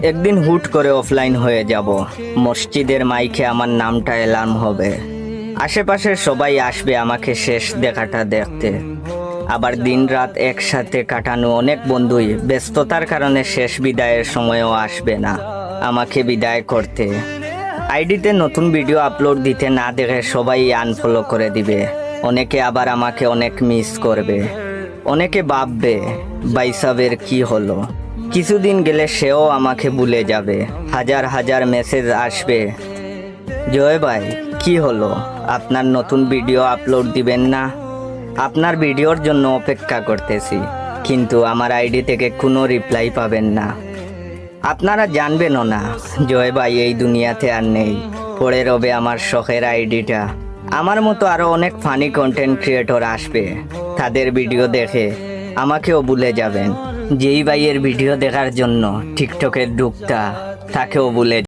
একদিন হুট করে অফলাইন হয়ে যাব। মসজিদের মাইকে আমার নামটা এলার্ম হবে। আশেপাশের সবাই আসবে আমাকে শেষ দেখাটা দেখতে। আবার দিন রাত একসাথে কাটানো অনেক বন্ধুই ব্যস্ততার কারণে শেষ বিদায়ের সময়ও আসবে না আমাকে বিদায় করতে। আইডিতে নতুন ভিডিও আপলোড দিতে না দেখে সবাই আনফলো করে দিবে। অনেকে আবার আমাকে অনেক মিস করবে। অনেকে ভাববে বাইসাবের কি হলো। কিছুদিন গেলে সেও আমাকে ভুলে যাবে। হাজার হাজার মেসেজ আসবে, জয় ভাই কি হলো, আপনার নতুন ভিডিও আপলোড দিবেন না? আপনার ভিডিওর জন্য অপেক্ষা করতেছি, কিন্তু আমার আইডি থেকে কোনো রিপ্লাই পাবেন না। আপনারা জানবেনও না জয় ভাই এই দুনিয়াতে আর নেই। পড়ে রবে আমার শখের আইডিটা। আমার মতো আরো অনেক ফানি কন্টেন্ট ক্রিয়েটর আসবে, তাদের ভিডিও দেখে আমাকেও ভুলে যাবেন। যেই ভাইয়ের ভিডিও দেখার জন্য টিকটকে ঢুকতা তাকেও ভুলে